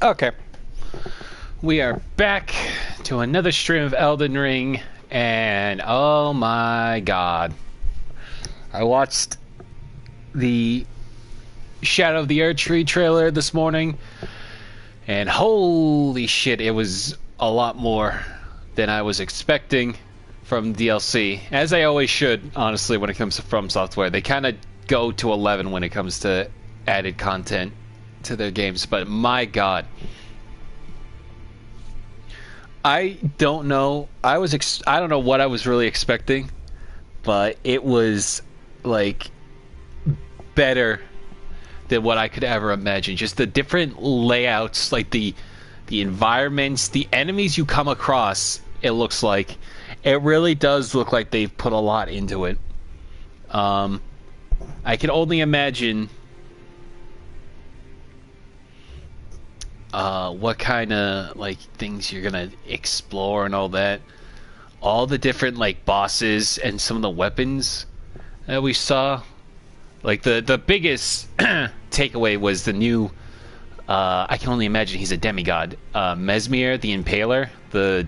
Okay, we are back to another stream of Elden Ring, and oh my god. I watched the Shadow of the Erdtree trailer this morning, and holy shit, it was a lot more than I was expecting from DLC. As I always should, honestly, when it comes to From Software. They kind of go to 11 when it comes to added content to their games, but my god. I don't know. I don't know what I was really expecting, but it was like better than what I could ever imagine. Just the different layouts, like the environments, the enemies you come across, it looks like it really does look like they've put a lot into it. I can only imagine what kind of like things you're gonna explore and all that. All the different like bosses and some of the weapons that we saw. Like the biggest takeaway was the new. I can only imagine he's a demigod. Mesmir the Impaler, the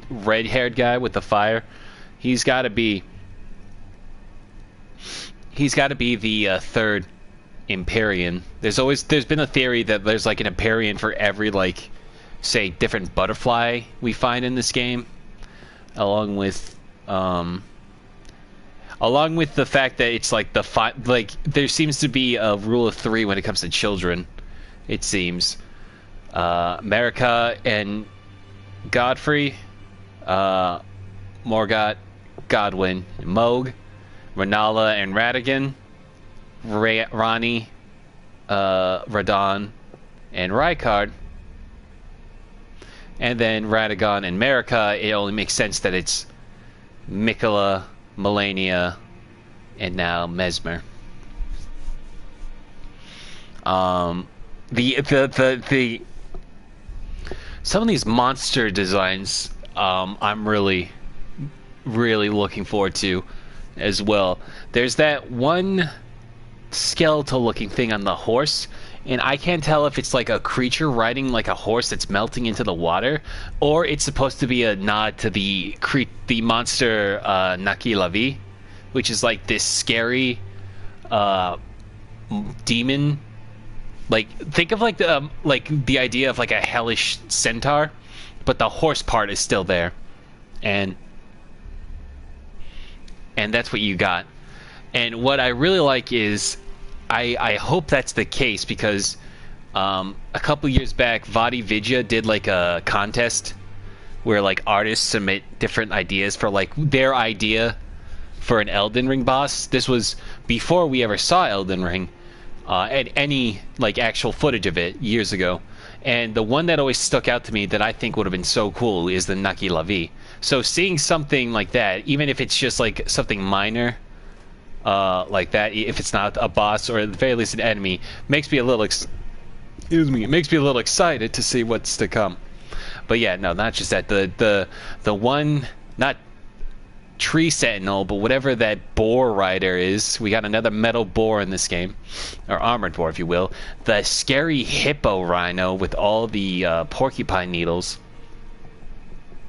red-haired guy with the fire. He's got to be. He's got to be the third Empyrean. There's been a theory that there's like an Empyrean for every like, say, different butterfly we find in this game, along with the fact that it's like like there seems to be a rule of three when it comes to children. It seems America and Godfrey, Morgott, Godwin, Moog, Renala and Radagon, Rani, Radon, and Rykard. And then Radagon and Marika, it only makes sense that it's Mikola, Melania, and now Mesmer. The some of these monster designs, I'm really looking forward to as well. There's that one skeletal looking thing on the horse, and I can't tell if it's like a creature riding like a horse that's melting into the water, or it's supposed to be a nod to the monster Naki Lavi, which is like this scary demon. Like, think of like the idea of like a hellish centaur, but the horse part is still there, and that's what you got. And what I really like is, I hope that's the case, because a couple years back, Vadi Vidya did like a contest where like artists submit different ideas for like their idea for an Elden Ring boss. This was before we ever saw Elden Ring, and any like actual footage of it years ago. And the one that always stuck out to me that I think would have been so cool is the Naki Lavi. So seeing something like that, even if it's just like something minor, like that, if it's not a boss or at the very least an enemy, makes me a little it makes me a little excited to see what's to come. But yeah, no, not just that. The one, not tree sentinel, but whatever that boar rider is, we got another metal boar in this game, or armored boar if you will. The scary hippo rhino with all the porcupine needles.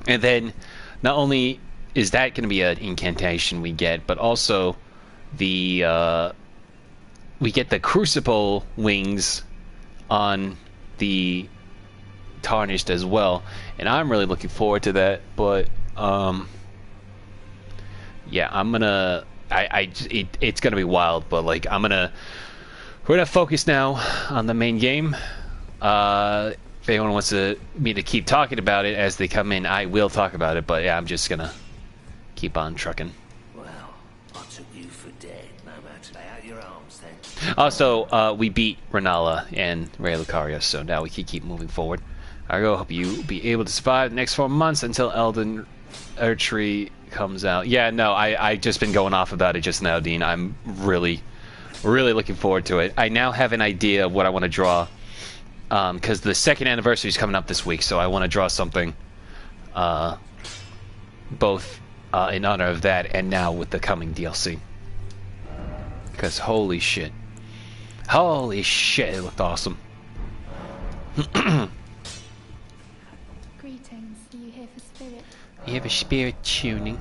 And then not only is that going to be an incantation we get, but also we get the crucible wings on the tarnished as well, and I'm really looking forward to that. But yeah, I'm gonna it's gonna be wild, but like we're gonna focus now on the main game. If anyone wants me to keep talking about it as they come in, I will talk about it, but yeah, I'm just gonna keep on trucking. Well, I took you for dead. No matter, lay out your arms then. Also, we beat Renala and Ray Lucario, so now we can keep moving forward. I hope you be able to survive the next 4 months until Elden Erdtree comes out. Yeah, no, I just been going off about it just now, Dean. I'm really looking forward to it. I now have an idea of what I want to draw, because the second anniversary is coming up this week, so I want to draw something both in honor of that and now with the coming DLC. Because holy shit, it looked awesome. Greetings. Are you here for spirit? You have a spirit tuning.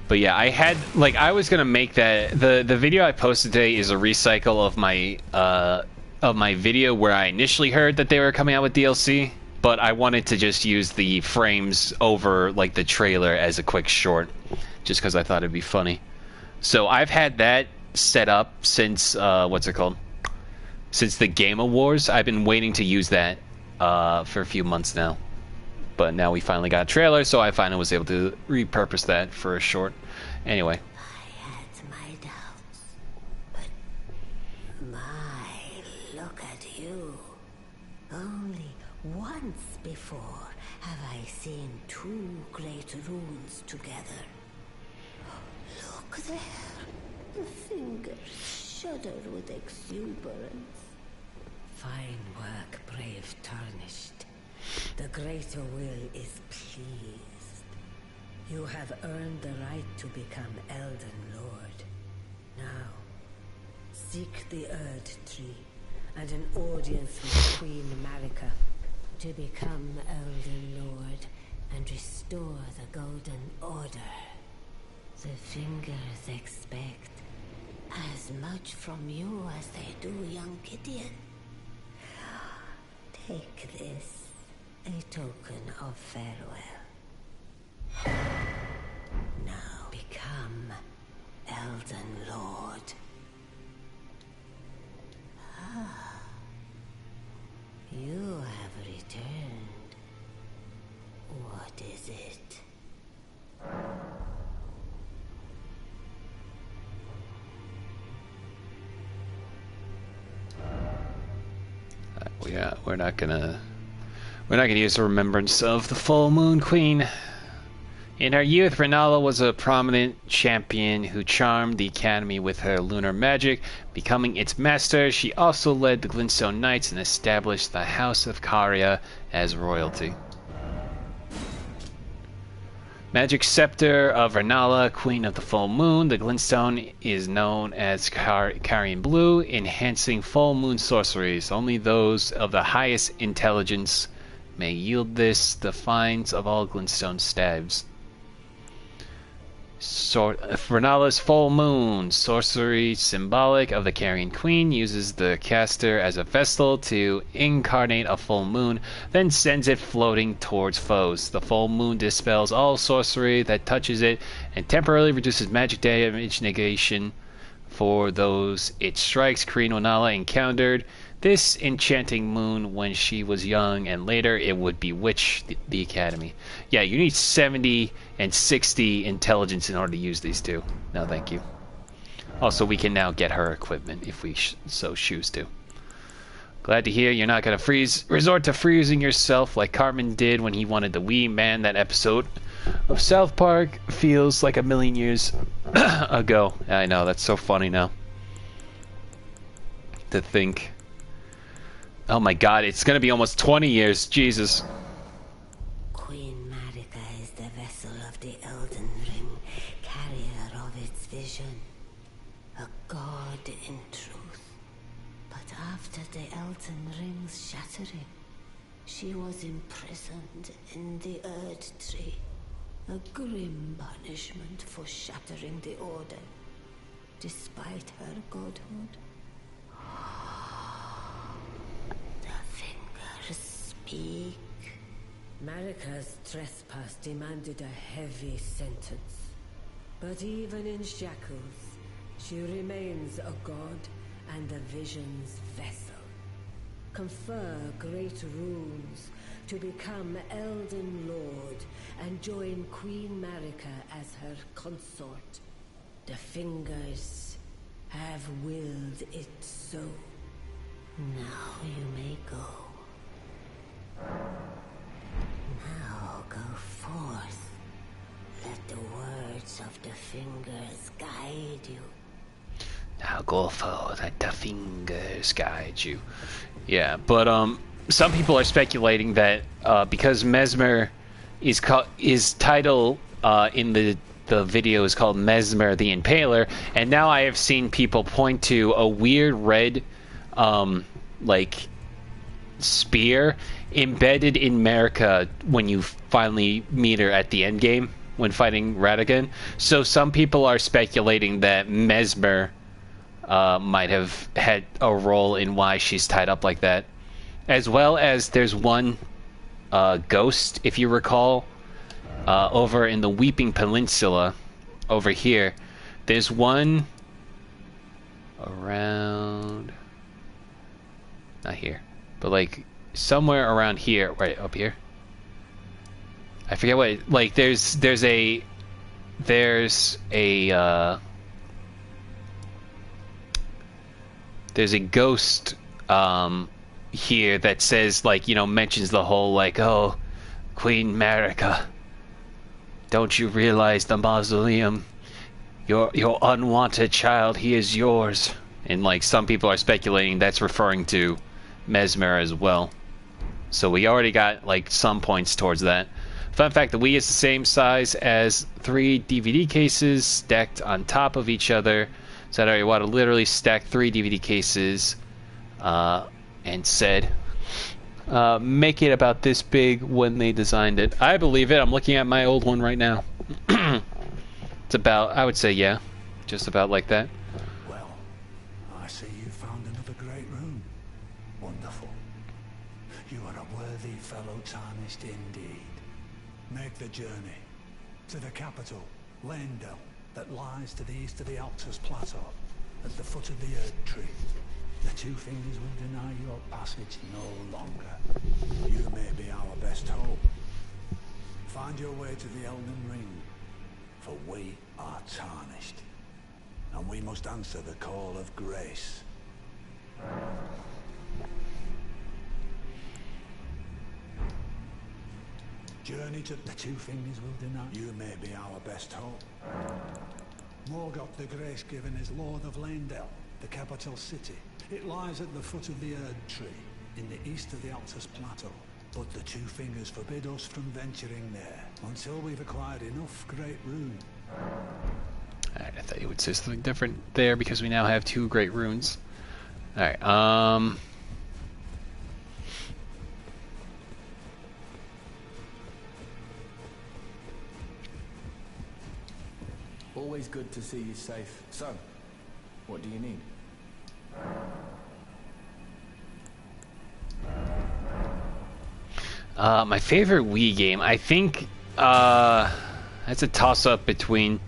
But yeah, I had like I was gonna make that the video I posted today is a recycle of my video where I initially heard that they were coming out with DLC, but I wanted to just use the frames over like the trailer as a quick short, just because I thought it'd be funny. So I've had that set up since what's it called? Since the Game Awards. I've been waiting to use that for a few months now. But now we finally got a trailer, so I finally was able to repurpose that for a short. Anyway. I had my doubts, but look at you. Only once before have I seen two great runes together. Look there. The fingers shudder with exuberance. Fine work, brave Tarnished. The greater will is pleased. You have earned the right to become Elden Lord. Now, seek the Erd Tree and an audience with Queen Marika to become Elden Lord and restore the Golden Order. The fingers expect as much from you as they do young Gideon. Take this. A token of farewell. Now become Elden Lord. You have returned. What is it? Yeah, we're not gonna use the remembrance of the full moon queen. In her youth, Renala was a prominent champion who charmed the academy with her lunar magic. Becoming its master, she also led the Glintstone Knights and established the House of Caria as royalty. Magic Scepter of Renala, Queen of the Full Moon. The Glintstone is known as Carian Blue, enhancing full moon sorceries. Only those of the highest intelligence may yield this, the finds of all Glintstone staves. Renala's Full Moon, sorcery symbolic of the Carrion Queen, uses the caster as a vessel to incarnate a full moon, then sends it floating towards foes. The full moon dispels all sorcery that touches it and temporarily reduces magic damage negation for those it strikes. Queen Renala encountered this enchanting moon when she was young, and later it would bewitch the academy. Yeah, you need 70 and 60 intelligence in order to use these two. No, thank you. Also, we can now get her equipment if we so choose to. Glad to hear you're not going to resort to freezing yourself like Cartman did when he wanted the Wii. Man, that episode of South Park feels like a million years ago. I know, that's so funny now. To think. Oh my god, it's gonna be almost 20 years, Jesus. Queen Marika is the vessel of the Elden Ring, carrier of its vision. A god in truth. But after the Elden Ring's shattering, she was imprisoned in the Erd Tree. A grim punishment for shattering the Order, despite her godhood. Speak. Marika's trespass demanded a heavy sentence. But even in shackles, she remains a god and the vision's vessel. Confer great runes to become Elden Lord and join Queen Marika as her consort. The fingers have willed it so. Now you may go. Now go forth. Let the words of the fingers guide you. Now go forth, let the fingers guide you. Yeah, but some people are speculating that because Mesmer is title in the video is called Mesmer the Impaler, and now I have seen people point to a weird red, like, spear embedded in Marika when you finally meet her at the end game when fighting Radagon. So some people are speculating that Mesmer might have had a role in why she's tied up like that, as well as there's one ghost, if you recall. Over in the Weeping Peninsula, over here, there's one around, not here, but like somewhere around here, right up here. I forget what. Like there's a ghost here that says, like, you know, mentions the whole like, oh, Queen Marika, don't you realize the mausoleum? Your unwanted child, he is yours. And like some people are speculating that's referring to Mesmer as well. So we already got like some points towards that. Fun fact, the Wii is the same size as 3 DVD cases stacked on top of each other. So I want to literally stack 3 DVD cases and said, make it about this big when they designed it. I believe it. I'm looking at my old one right now. It's about, I would say, yeah, just about like that. Well, I see you found another great room. Wonderful. You are a worthy fellow tarnished indeed. Make the journey to the capital, Leyndell, that lies to the east of the Altus Plateau, at the foot of the Erd Tree. The Two Fingers will deny your passage no longer. You may be our best hope. Find your way to the Elden Ring, for we are tarnished, and we must answer the call of grace. Journey to the Two Fingers will deny. You may be our best hope. Morgoth the Grace-Given is Lord of Leyndell, the capital city. It lies at the foot of the Erd Tree, in the east of the Altus Plateau. But the Two Fingers forbid us from venturing there, until we've acquired enough great runes. Alright, I thought you would say something different there, because we now have 2 great runes. Alright, Always good to see you safe. So, what do you need? my favorite Wii game, I think, that's a toss-up between...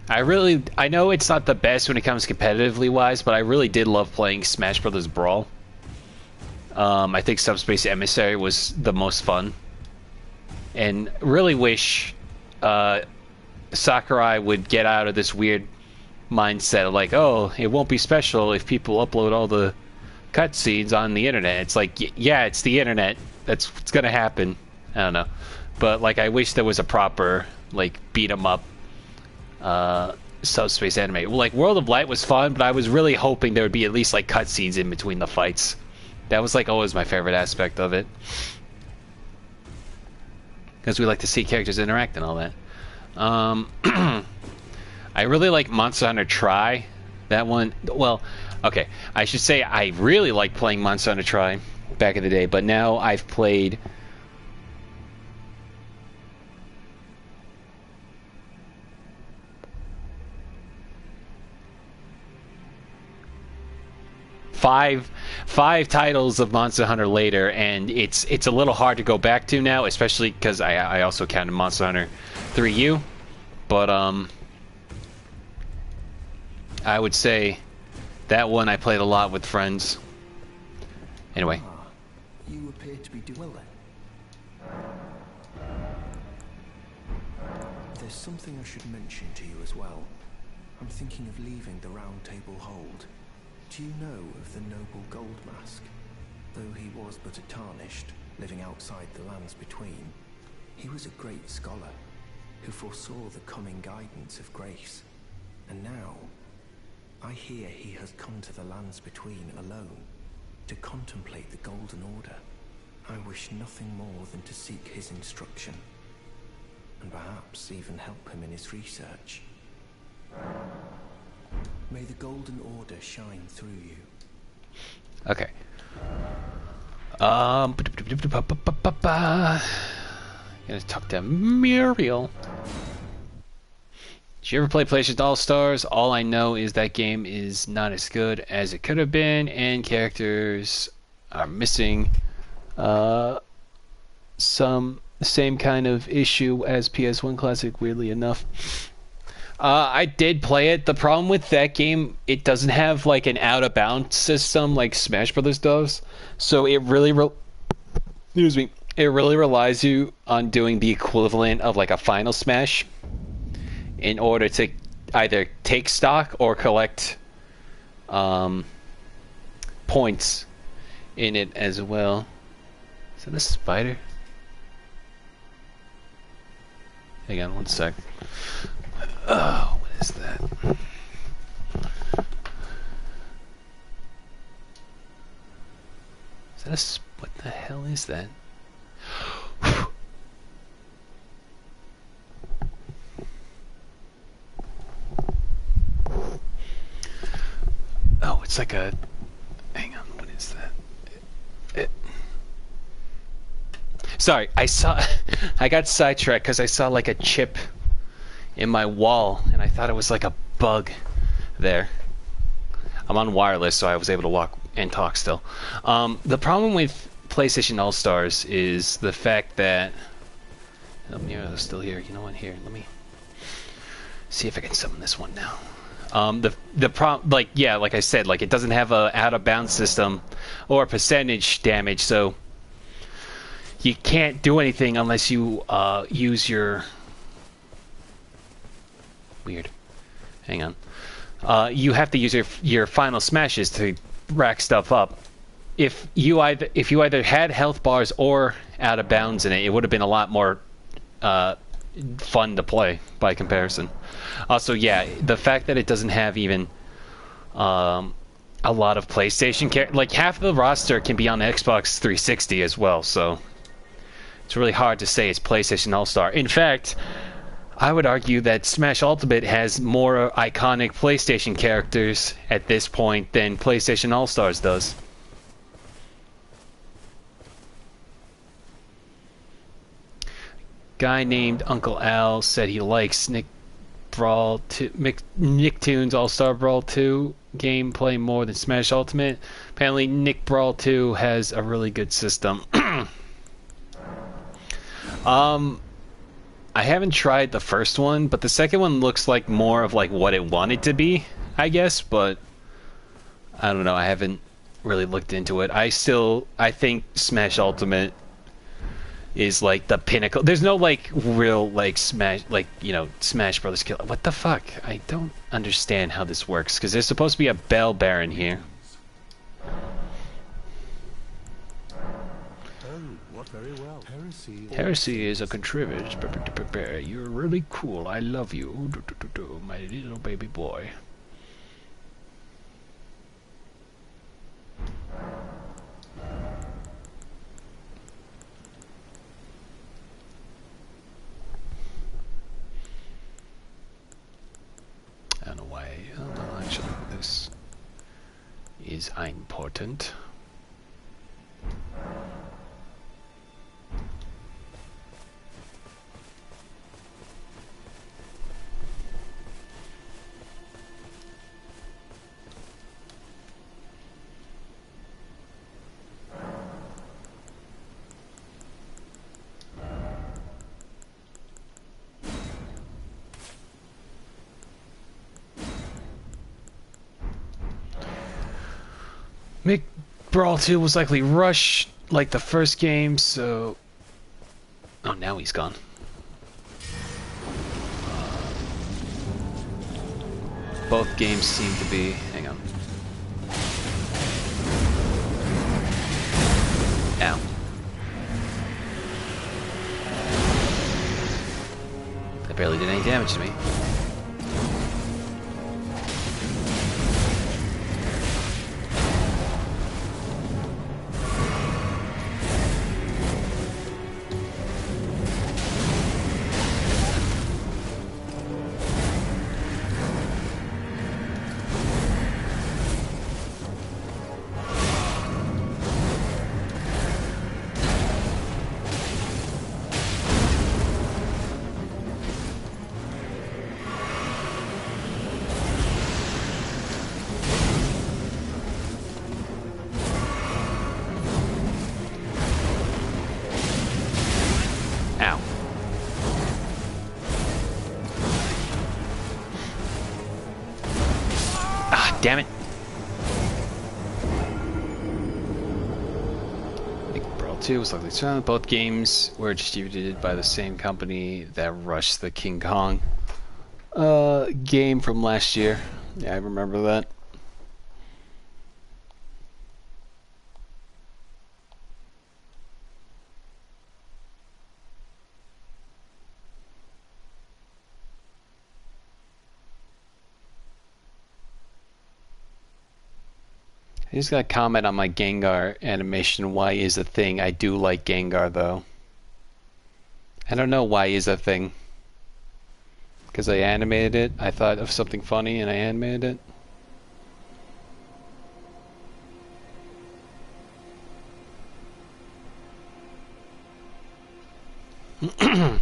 I know it's not the best when it comes competitively wise, but I really did love playing Smash Brothers Brawl. I think Subspace Emissary was the most fun. And really wish Sakurai would get out of this weird mindset of like, oh, it won't be special if people upload all the cutscenes on the internet. It's like, yeah, it's the internet. That's what's gonna happen. I don't know. But like, I wish there was a proper, like, beat 'em up Subspace anime. Well, like, World of Light was fun, but I was really hoping there would be at least like cutscenes in between the fights. That was like always my favorite aspect of it, because we like to see characters interact and all that. I really like Monster Hunter Tri. That one, well, okay, I should say I really like playing Monster Hunter Tri back in the day, but now I've played five titles of Monster Hunter later, and it's a little hard to go back to now, especially because I also counted Monster Hunter 3U, but I would say that one I played a lot with friends. Anyway. You appear to be doing well then. There's something I should mention to you as well. I'm thinking of leaving the Round Table Hold. Do you know of the noble Gold Mask? Though he was but a tarnished, living outside the lands between, he was a great scholar who foresaw the coming guidance of grace. And now, I hear he has come to the lands between alone, to contemplate the Golden Order. I wish nothing more than to seek his instruction. and perhaps even help him in his research. May the Golden Order shine through you. Okay. Gonna talk to Muriel. Did you ever play PlayStation All-Stars? All I know is that game is not as good as it could have been, and characters are missing some same kind of issue as PS1 Classic, weirdly enough. I did play it. The problem with that game, it doesn't have like an out-of-bounds system like Smash Brothers does. So it really, excuse me, it really relies you on doing the equivalent of like a Final Smash in order to either take stock or collect points in it as well. Is that a spider? Hang on one sec. Oh, what is that? Is that a... what the hell is that? Oh, it's like a... hang on, what is that? Sorry, I saw... I got sidetracked because I saw like a chip in my wall, and I thought it was like a bug there. I'm on wireless, so I was able to walk and talk still. The problem with PlayStation All-Stars is the fact that... oh, Miro's still here. You know what? Here, let me see if I can summon this one now. The problem, like, yeah, like I said, like it doesn't have a out-of-bounds system or percentage damage, so you can't do anything unless you use your... weird. Hang on. You have to use your final smashes to rack stuff up. If you either had health bars or out of bounds in it, it would have been a lot more fun to play by comparison. Also, yeah, the fact that it doesn't have even a lot of PlayStation like half of the roster can be on Xbox 360 as well, so it's really hard to say it's PlayStation All-Star. In fact, I would argue that Smash Ultimate has more iconic PlayStation characters at this point than PlayStation All-Stars does. Guy named Uncle Al said he likes Nicktoons All-Star Brawl 2 gameplay more than Smash Ultimate. Apparently Nick Brawl 2 has a really good system. I haven't tried the first one, but the second one looks like more of like what it wanted to be, I guess, but I don't know, I haven't really looked into it. I think Smash Ultimate is like the pinnacle. There's no like real like Smash, like, you know, Smash Brothers kill. What the fuck? I don't understand how this works, because there's supposed to be a Bell Baron here. Very well. Heresy is a contrivance. You're really cool. I love you, my little baby boy. I don't know why. Oh, no, actually, this is important. Mick Brawl 2 was likely rushed like the first game, so... oh, now he's gone. Both games seem to be... hang on. Ow. That barely did any damage to me. Damn it. Brawl 2 was luckily silent. Both games were distributed by the same company that rushed the King Kong game from last year. Yeah, I remember that. I just got a comment on my Gengar animation. Why is a thing? I do like Gengar though. I don't know why is a thing. Because I animated it. I thought of something funny and I animated it.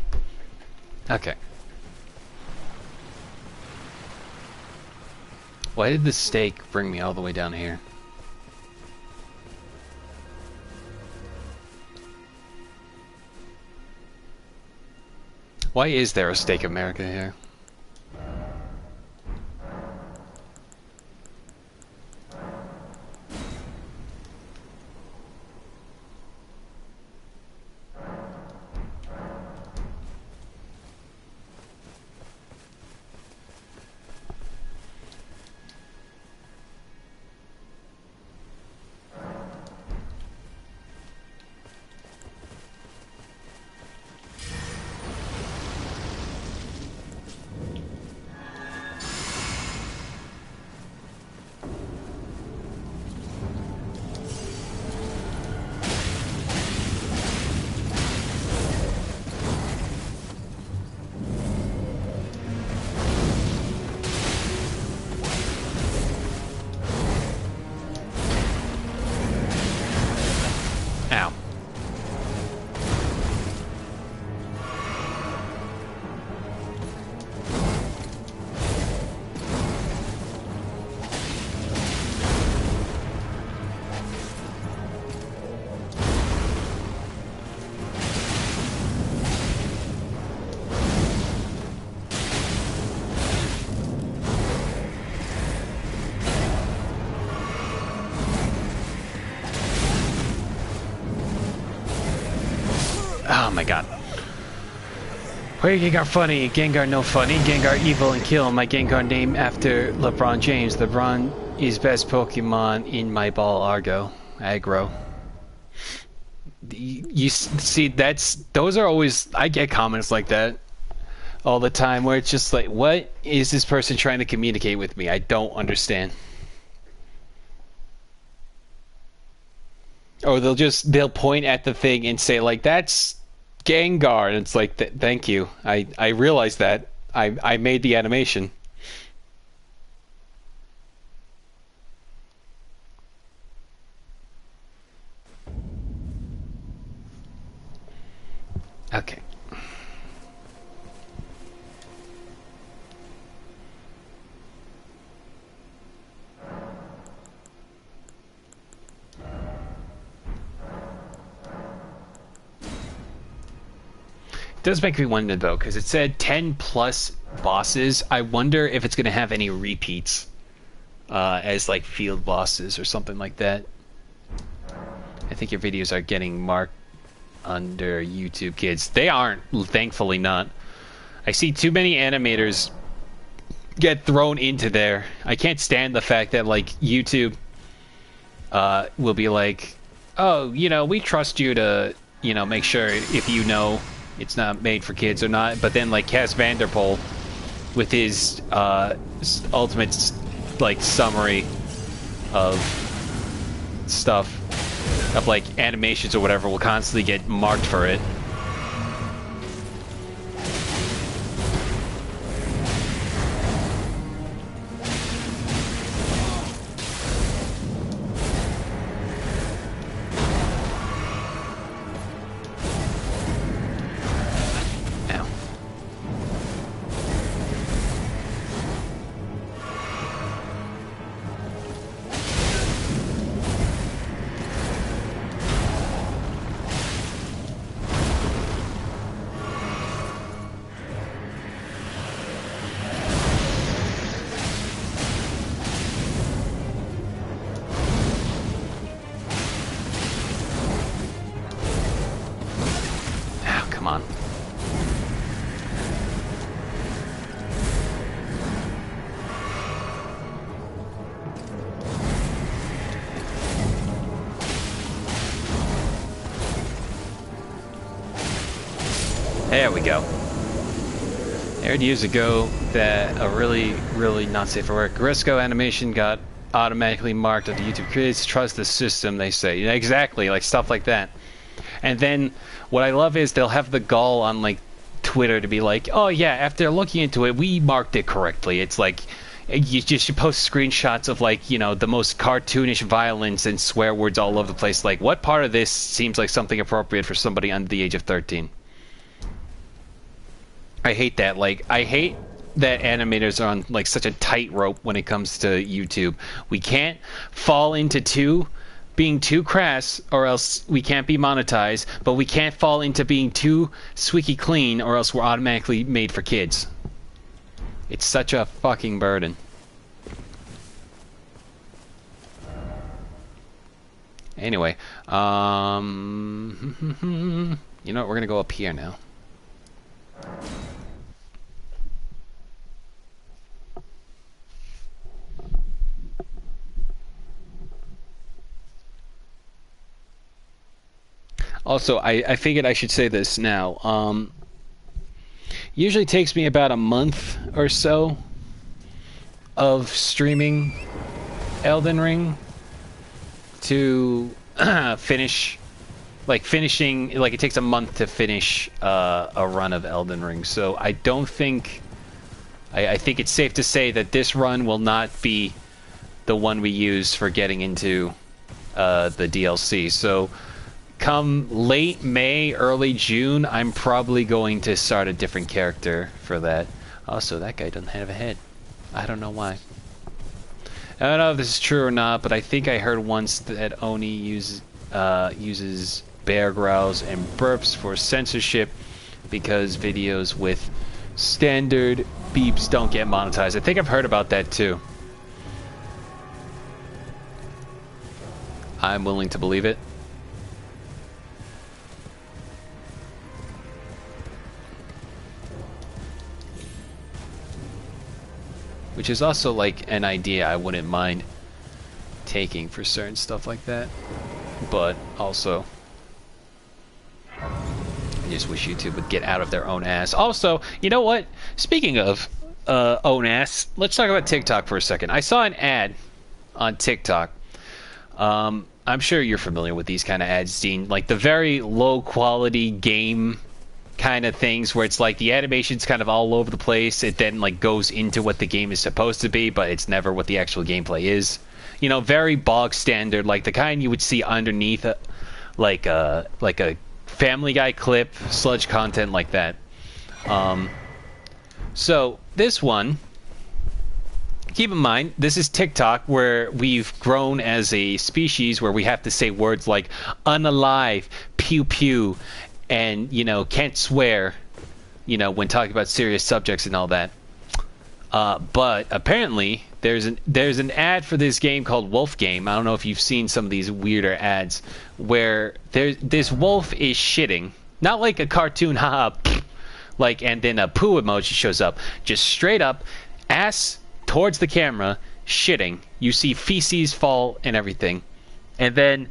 Okay. Why did the steak bring me all the way down here? Why is there a Steak America here? Ow. Oh my god. Why Gengar funny? Gengar no funny. Gengar evil and kill. My Gengar named after LeBron James. LeBron is best Pokemon in my ball Argo. Aggro. You see, those are always, I get comments like that all the time where it's just like, what is this person trying to communicate with me? I don't understand. Or they'll point at the thing and say like, that's Gengar, and it's like, thank you. I realize that. I made the animation. Okay. It does make me wonder though, because it said 10 plus bosses. I wonder if it's going to have any repeats as like field bosses or something like that. I think your videos are getting marked under YouTube Kids. They aren't, thankfully not. I see too many animators get thrown into there. I can't stand the fact that like YouTube will be like, oh, you know, we trust you to, you know, make sure if you know it's not made for kids or not. But then like Cass Vanderpool with his ultimate like summary of stuff of like animations or whatever will constantly get marked for it. come on. There we go. I heard years ago that a really, really not safe for work Risco animation got automatically marked at the YouTube creators. Trust the system, they say. Yeah, exactly, like stuff like that. And then what I love is they'll have the gall on like Twitter to be like, oh yeah, after looking into it, we marked it correctly. It's like you just post screenshots of like, you know, the most cartoonish violence and swear words all over the place. Like, what part of this seems like something appropriate for somebody under the age of 13? I hate that. Like, I hate that animators are on like such a tightrope when it comes to YouTube. We can't fall into being too crass or else we can't be monetized, but we can't fall into being too squeaky clean or else we're automatically made for kids. It's such a fucking burden. Anyway, you know what, we're gonna go up here now. Also, I figured I should say this now. Usually takes me about a month or so of streaming Elden Ring to finish, like finishing, like it takes a month to finish a run of Elden Ring. So I don't think, I think it's safe to say that this run will not be the one we use for getting into the DLC. So come late May, early June, I'm probably going to start a different character for that. Also, that guy doesn't have a head. I don't know why. I don't know if this is true or not, but I think I heard once that Oni uses bear growls and burps for censorship because videos with standard beeps don't get monetized. I think I've heard about that too. I'm willing to believe it. Which is also like an idea I wouldn't mind taking for certain stuff like that. But also, I just wish YouTube would get out of their own ass. Also, you know what? Speaking of own ass, let's talk about TikTok for a second. I saw an ad on TikTok. I'm sure you're familiar with these kind of ads, Dean. Like the very low quality game kind of things where it's like the animation's kind of all over the place. It then like goes into what the game is supposed to be, but it's never what the actual gameplay is. You know, very bog standard, like the kind you would see underneath like a Family Guy clip, sludge content like that. So this one, keep in mind, this is TikTok, where we've grown as a species where we have to say words like unalive, pew pew, and, you know, can't swear, you know, when talking about serious subjects and all that. But apparently, there's an ad for this game called Wolf Game. I don't know if you've seen some of these weirder ads where this wolf is shitting, not like a cartoon, haha, like, and then a poo emoji shows up, just straight up, ass towards the camera, shitting. You see feces fall and everything, and then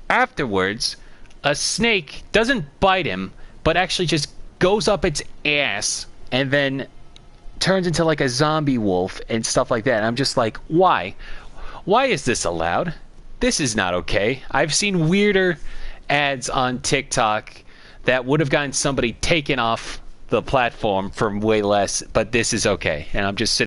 afterwards, a snake doesn't bite him, but actually just goes up its ass and then turns into like a zombie wolf and stuff like that. And I'm just like, why? Why is this allowed? This is not okay. I've seen weirder ads on TikTok that would have gotten somebody taken off the platform for way less, but this is okay. And I'm just sitting